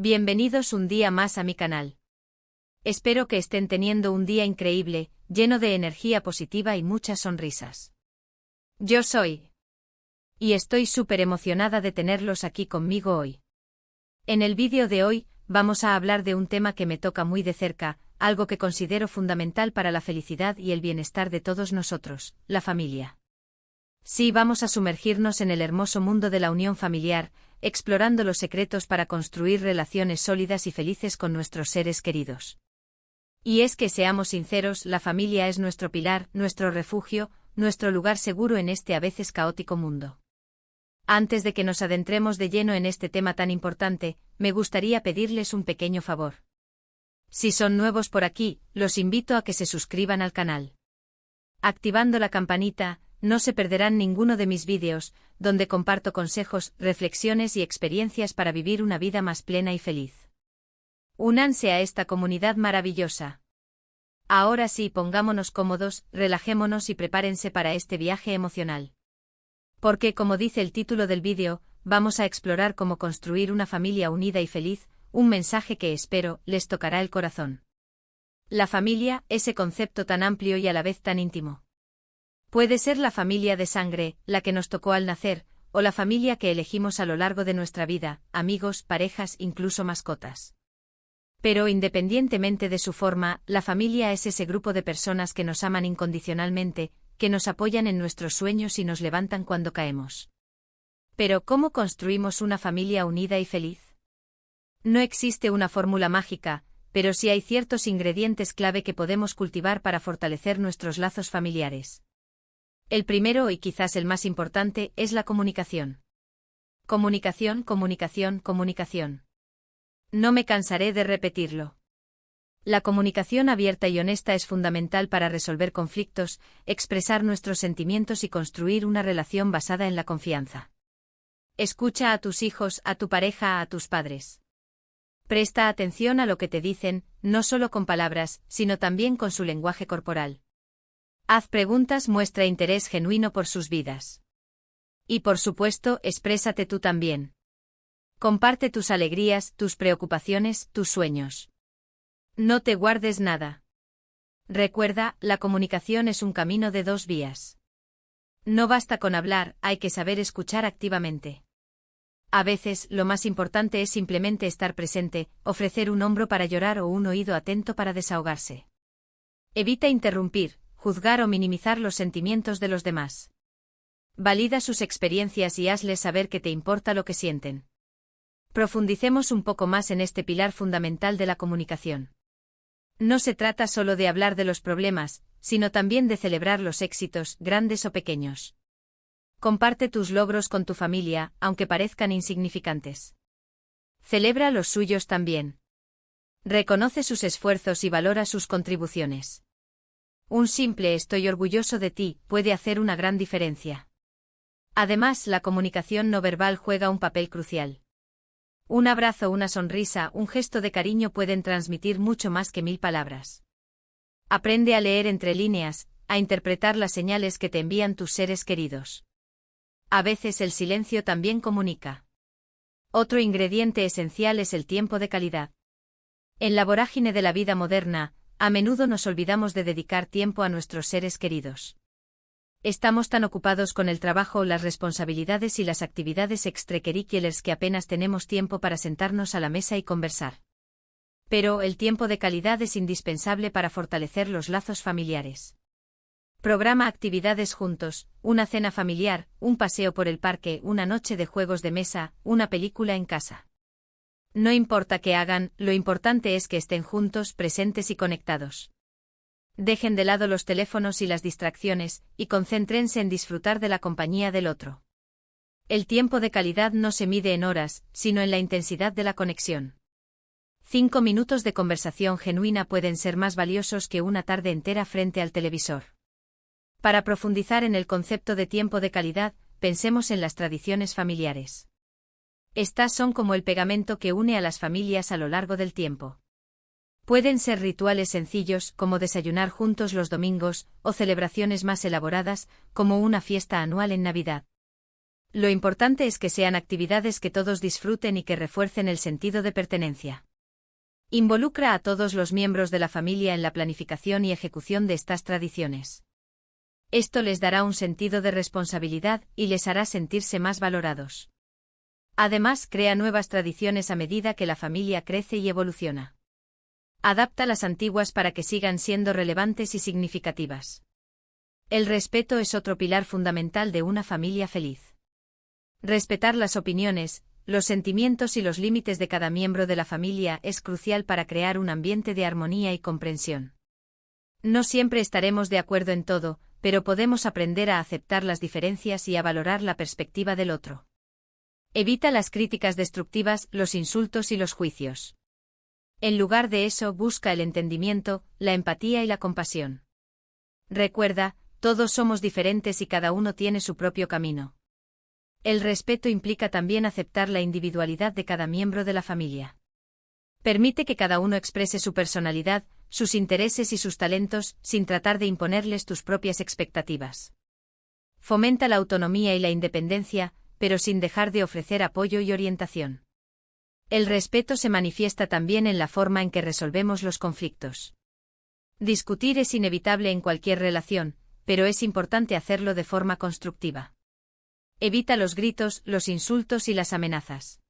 Bienvenidos un día más a mi canal. Espero que estén teniendo un día increíble, lleno de energía positiva y muchas sonrisas. Yo soy. Y estoy súper emocionada de tenerlos aquí conmigo hoy. En el vídeo de hoy, vamos a hablar de un tema que me toca muy de cerca, algo que considero fundamental para la felicidad y el bienestar de todos nosotros, la familia. Sí, vamos a sumergirnos en el hermoso mundo de la unión familiar, explorando los secretos para construir relaciones sólidas y felices con nuestros seres queridos. Y es que seamos sinceros, la familia es nuestro pilar, nuestro refugio, nuestro lugar seguro en este a veces caótico mundo. Antes de que nos adentremos de lleno en este tema tan importante, me gustaría pedirles un pequeño favor. Si son nuevos por aquí, los invito a que se suscriban al canal. Activando la campanita, no se perderán ninguno de mis vídeos, donde comparto consejos, reflexiones y experiencias para vivir una vida más plena y feliz. Únanse a esta comunidad maravillosa. Ahora sí, pongámonos cómodos, relajémonos y prepárense para este viaje emocional. Porque, como dice el título del vídeo, vamos a explorar cómo construir una familia unida y feliz, un mensaje que espero les tocará el corazón. La familia, ese concepto tan amplio y a la vez tan íntimo. Puede ser la familia de sangre, la que nos tocó al nacer, o la familia que elegimos a lo largo de nuestra vida, amigos, parejas, incluso mascotas. Pero independientemente de su forma, la familia es ese grupo de personas que nos aman incondicionalmente, que nos apoyan en nuestros sueños y nos levantan cuando caemos. Pero ¿cómo construimos una familia unida y feliz? No existe una fórmula mágica, pero sí hay ciertos ingredientes clave que podemos cultivar para fortalecer nuestros lazos familiares. El primero y quizás el más importante es la comunicación. Comunicación, comunicación, comunicación. No me cansaré de repetirlo. La comunicación abierta y honesta es fundamental para resolver conflictos, expresar nuestros sentimientos y construir una relación basada en la confianza. Escucha a tus hijos, a tu pareja, a tus padres. Presta atención a lo que te dicen, no solo con palabras, sino también con su lenguaje corporal. Haz preguntas, muestra interés genuino por sus vidas. Y por supuesto, exprésate tú también. Comparte tus alegrías, tus preocupaciones, tus sueños. No te guardes nada. Recuerda, la comunicación es un camino de dos vías. No basta con hablar, hay que saber escuchar activamente. A veces, lo más importante es simplemente estar presente, ofrecer un hombro para llorar o un oído atento para desahogarse. Evita interrumpir, juzgar o minimizar los sentimientos de los demás. Valida sus experiencias y hazles saber que te importa lo que sienten. Profundicemos un poco más en este pilar fundamental de la comunicación. No se trata solo de hablar de los problemas, sino también de celebrar los éxitos, grandes o pequeños. Comparte tus logros con tu familia, aunque parezcan insignificantes. Celebra los suyos también. Reconoce sus esfuerzos y valora sus contribuciones. Un simple "estoy orgulloso de ti" puede hacer una gran diferencia. Además, la comunicación no verbal juega un papel crucial. Un abrazo, una sonrisa, un gesto de cariño pueden transmitir mucho más que 1000 palabras. Aprende a leer entre líneas, a interpretar las señales que te envían tus seres queridos. A veces el silencio también comunica. Otro ingrediente esencial es el tiempo de calidad. En la vorágine de la vida moderna, a menudo nos olvidamos de dedicar tiempo a nuestros seres queridos. Estamos tan ocupados con el trabajo, las responsabilidades y las actividades extracurriculares que apenas tenemos tiempo para sentarnos a la mesa y conversar. Pero el tiempo de calidad es indispensable para fortalecer los lazos familiares. Programa actividades juntos, una cena familiar, un paseo por el parque, una noche de juegos de mesa, una película en casa. No importa qué hagan, lo importante es que estén juntos, presentes y conectados. Dejen de lado los teléfonos y las distracciones, y concéntrense en disfrutar de la compañía del otro. El tiempo de calidad no se mide en horas, sino en la intensidad de la conexión. 5 minutos de conversación genuina pueden ser más valiosos que una tarde entera frente al televisor. Para profundizar en el concepto de tiempo de calidad, pensemos en las tradiciones familiares. Estas son como el pegamento que une a las familias a lo largo del tiempo. Pueden ser rituales sencillos, como desayunar juntos los domingos, o celebraciones más elaboradas, como una fiesta anual en Navidad. Lo importante es que sean actividades que todos disfruten y que refuercen el sentido de pertenencia. Involucra a todos los miembros de la familia en la planificación y ejecución de estas tradiciones. Esto les dará un sentido de responsabilidad y les hará sentirse más valorados. Además, crea nuevas tradiciones a medida que la familia crece y evoluciona. Adapta las antiguas para que sigan siendo relevantes y significativas. El respeto es otro pilar fundamental de una familia feliz. Respetar las opiniones, los sentimientos y los límites de cada miembro de la familia es crucial para crear un ambiente de armonía y comprensión. No siempre estaremos de acuerdo en todo, pero podemos aprender a aceptar las diferencias y a valorar la perspectiva del otro. Evita las críticas destructivas, los insultos y los juicios. En lugar de eso, busca el entendimiento, la empatía y la compasión. Recuerda, todos somos diferentes y cada uno tiene su propio camino. El respeto implica también aceptar la individualidad de cada miembro de la familia. Permite que cada uno exprese su personalidad, sus intereses y sus talentos, sin tratar de imponerles tus propias expectativas. Fomenta la autonomía y la independencia, pero sin dejar de ofrecer apoyo y orientación. El respeto se manifiesta también en la forma en que resolvemos los conflictos. Discutir es inevitable en cualquier relación, pero es importante hacerlo de forma constructiva. Evita los gritos, los insultos y las amenazas.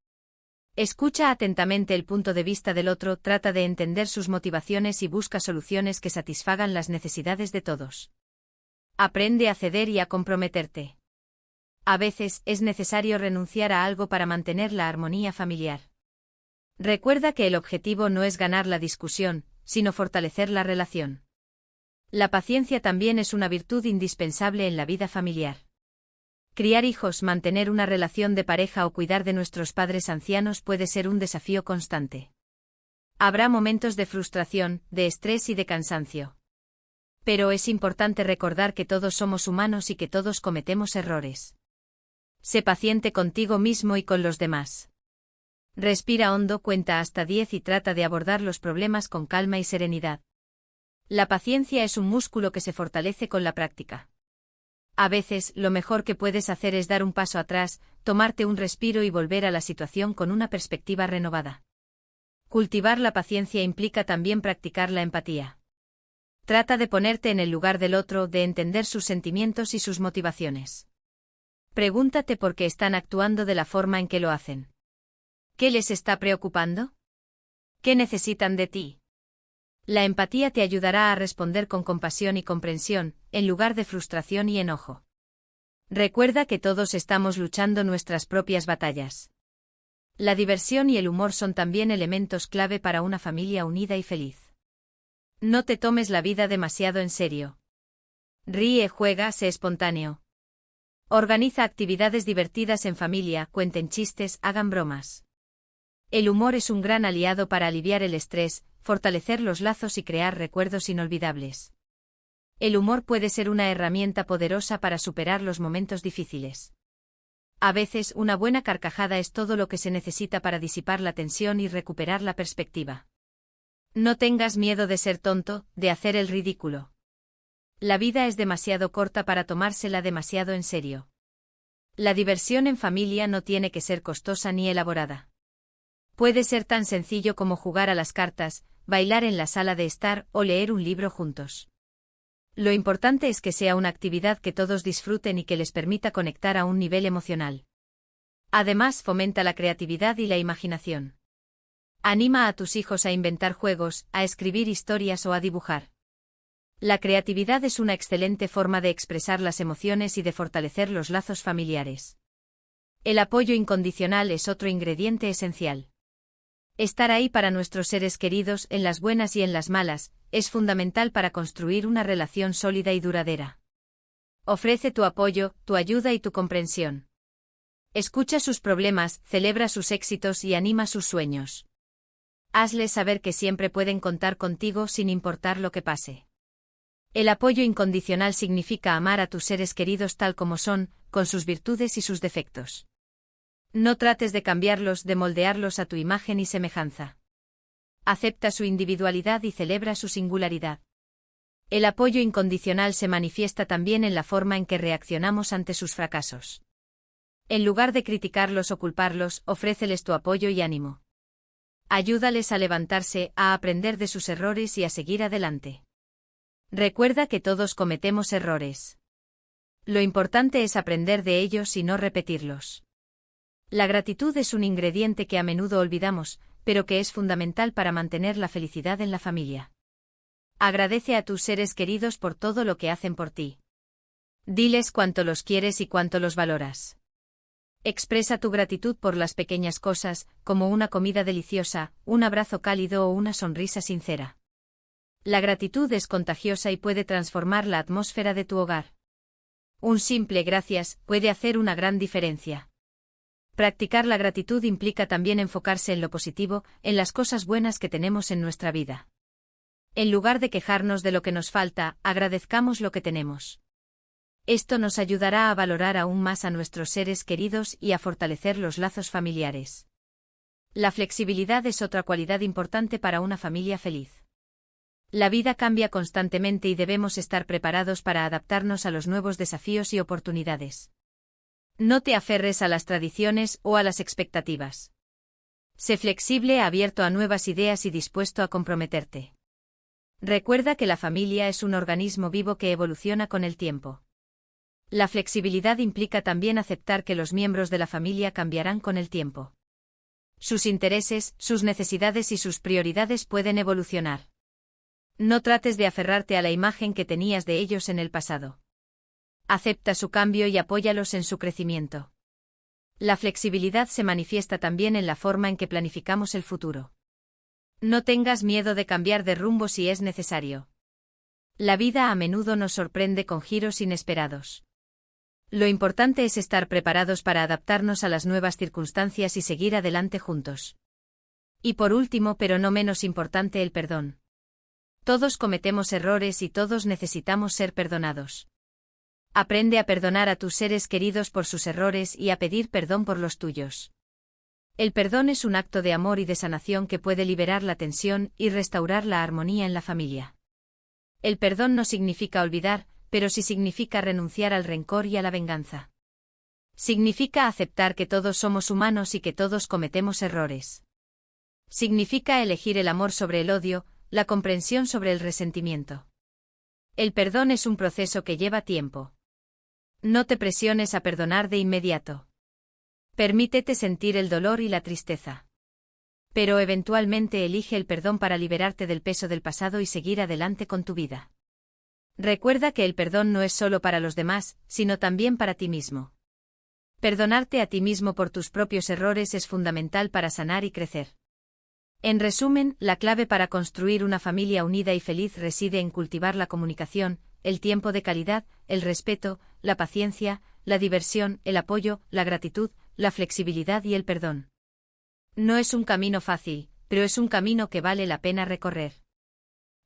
Escucha atentamente el punto de vista del otro, trata de entender sus motivaciones y busca soluciones que satisfagan las necesidades de todos. Aprende a ceder y a comprometerte. A veces es necesario renunciar a algo para mantener la armonía familiar. Recuerda que el objetivo no es ganar la discusión, sino fortalecer la relación. La paciencia también es una virtud indispensable en la vida familiar. Criar hijos, mantener una relación de pareja o cuidar de nuestros padres ancianos puede ser un desafío constante. Habrá momentos de frustración, de estrés y de cansancio. Pero es importante recordar que todos somos humanos y que todos cometemos errores. Sé paciente contigo mismo y con los demás. Respira hondo, cuenta hasta 10 y trata de abordar los problemas con calma y serenidad. La paciencia es un músculo que se fortalece con la práctica. A veces, lo mejor que puedes hacer es dar un paso atrás, tomarte un respiro y volver a la situación con una perspectiva renovada. Cultivar la paciencia implica también practicar la empatía. Trata de ponerte en el lugar del otro, de entender sus sentimientos y sus motivaciones. Pregúntate por qué están actuando de la forma en que lo hacen. ¿Qué les está preocupando? ¿Qué necesitan de ti? La empatía te ayudará a responder con compasión y comprensión, en lugar de frustración y enojo. Recuerda que todos estamos luchando nuestras propias batallas. La diversión y el humor son también elementos clave para una familia unida y feliz. No te tomes la vida demasiado en serio. Ríe, juega, sé espontáneo. Organiza actividades divertidas en familia, cuenten chistes, hagan bromas. El humor es un gran aliado para aliviar el estrés, fortalecer los lazos y crear recuerdos inolvidables. El humor puede ser una herramienta poderosa para superar los momentos difíciles. A veces, una buena carcajada es todo lo que se necesita para disipar la tensión y recuperar la perspectiva. No tengas miedo de ser tonto, de hacer el ridículo. La vida es demasiado corta para tomársela demasiado en serio. La diversión en familia no tiene que ser costosa ni elaborada. Puede ser tan sencillo como jugar a las cartas, bailar en la sala de estar o leer un libro juntos. Lo importante es que sea una actividad que todos disfruten y que les permita conectar a un nivel emocional. Además, fomenta la creatividad y la imaginación. Anima a tus hijos a inventar juegos, a escribir historias o a dibujar. La creatividad es una excelente forma de expresar las emociones y de fortalecer los lazos familiares. El apoyo incondicional es otro ingrediente esencial. Estar ahí para nuestros seres queridos en las buenas y en las malas es fundamental para construir una relación sólida y duradera. Ofrece tu apoyo, tu ayuda y tu comprensión. Escucha sus problemas, celebra sus éxitos y anima sus sueños. Hazles saber que siempre pueden contar contigo sin importar lo que pase. El apoyo incondicional significa amar a tus seres queridos tal como son, con sus virtudes y sus defectos. No trates de cambiarlos, de moldearlos a tu imagen y semejanza. Acepta su individualidad y celebra su singularidad. El apoyo incondicional se manifiesta también en la forma en que reaccionamos ante sus fracasos. En lugar de criticarlos o culparlos, ofréceles tu apoyo y ánimo. Ayúdales a levantarse, a aprender de sus errores y a seguir adelante. Recuerda que todos cometemos errores. Lo importante es aprender de ellos y no repetirlos. La gratitud es un ingrediente que a menudo olvidamos, pero que es fundamental para mantener la felicidad en la familia. Agradece a tus seres queridos por todo lo que hacen por ti. Diles cuánto los quieres y cuánto los valoras. Expresa tu gratitud por las pequeñas cosas, como una comida deliciosa, un abrazo cálido o una sonrisa sincera. La gratitud es contagiosa y puede transformar la atmósfera de tu hogar. Un simple gracias puede hacer una gran diferencia. Practicar la gratitud implica también enfocarse en lo positivo, en las cosas buenas que tenemos en nuestra vida. En lugar de quejarnos de lo que nos falta, agradezcamos lo que tenemos. Esto nos ayudará a valorar aún más a nuestros seres queridos y a fortalecer los lazos familiares. La flexibilidad es otra cualidad importante para una familia feliz. La vida cambia constantemente y debemos estar preparados para adaptarnos a los nuevos desafíos y oportunidades. No te aferres a las tradiciones o a las expectativas. Sé flexible, abierto a nuevas ideas y dispuesto a comprometerte. Recuerda que la familia es un organismo vivo que evoluciona con el tiempo. La flexibilidad implica también aceptar que los miembros de la familia cambiarán con el tiempo. Sus intereses, sus necesidades y sus prioridades pueden evolucionar. No trates de aferrarte a la imagen que tenías de ellos en el pasado. Acepta su cambio y apóyalos en su crecimiento. La flexibilidad se manifiesta también en la forma en que planificamos el futuro. No tengas miedo de cambiar de rumbo si es necesario. La vida a menudo nos sorprende con giros inesperados. Lo importante es estar preparados para adaptarnos a las nuevas circunstancias y seguir adelante juntos. Y por último, pero no menos importante, el perdón. Todos cometemos errores y todos necesitamos ser perdonados. Aprende a perdonar a tus seres queridos por sus errores y a pedir perdón por los tuyos. El perdón es un acto de amor y de sanación que puede liberar la tensión y restaurar la armonía en la familia. El perdón no significa olvidar, pero sí significa renunciar al rencor y a la venganza. Significa aceptar que todos somos humanos y que todos cometemos errores. Significa elegir el amor sobre el odio, la comprensión sobre el resentimiento. El perdón es un proceso que lleva tiempo. No te presiones a perdonar de inmediato. Permítete sentir el dolor y la tristeza. Pero eventualmente elige el perdón para liberarte del peso del pasado y seguir adelante con tu vida. Recuerda que el perdón no es solo para los demás, sino también para ti mismo. Perdonarte a ti mismo por tus propios errores es fundamental para sanar y crecer. En resumen, la clave para construir una familia unida y feliz reside en cultivar la comunicación, el tiempo de calidad, el respeto, la paciencia, la diversión, el apoyo, la gratitud, la flexibilidad y el perdón. No es un camino fácil, pero es un camino que vale la pena recorrer.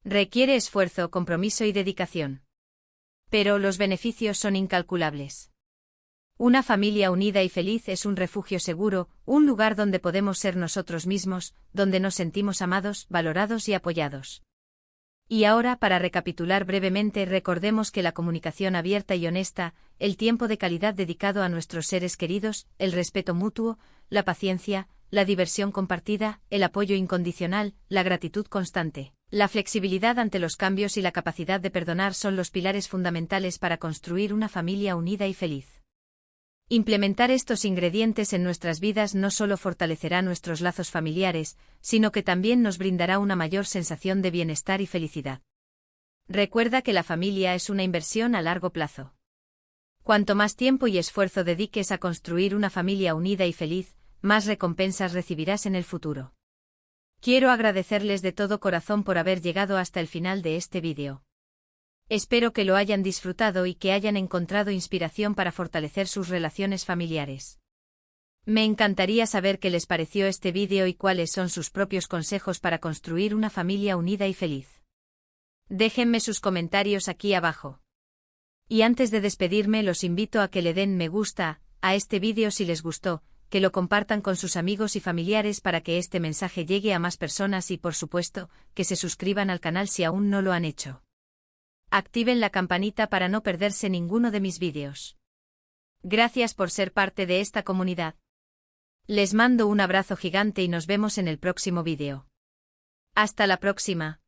Requiere esfuerzo, compromiso y dedicación. Pero los beneficios son incalculables. Una familia unida y feliz es un refugio seguro, un lugar donde podemos ser nosotros mismos, donde nos sentimos amados, valorados y apoyados. Y ahora, para recapitular brevemente, recordemos que la comunicación abierta y honesta, el tiempo de calidad dedicado a nuestros seres queridos, el respeto mutuo, la paciencia, la diversión compartida, el apoyo incondicional, la gratitud constante, la flexibilidad ante los cambios y la capacidad de perdonar son los pilares fundamentales para construir una familia unida y feliz. Implementar estos ingredientes en nuestras vidas no solo fortalecerá nuestros lazos familiares, sino que también nos brindará una mayor sensación de bienestar y felicidad. Recuerda que la familia es una inversión a largo plazo. Cuanto más tiempo y esfuerzo dediques a construir una familia unida y feliz, más recompensas recibirás en el futuro. Quiero agradecerles de todo corazón por haber llegado hasta el final de este vídeo. Espero que lo hayan disfrutado y que hayan encontrado inspiración para fortalecer sus relaciones familiares. Me encantaría saber qué les pareció este vídeo y cuáles son sus propios consejos para construir una familia unida y feliz. Déjenme sus comentarios aquí abajo. Y antes de despedirme, los invito a que le den me gusta a este vídeo si les gustó, que lo compartan con sus amigos y familiares para que este mensaje llegue a más personas y, por supuesto, que se suscriban al canal si aún no lo han hecho. Activen la campanita para no perderse ninguno de mis vídeos. Gracias por ser parte de esta comunidad. Les mando un abrazo gigante y nos vemos en el próximo vídeo. Hasta la próxima.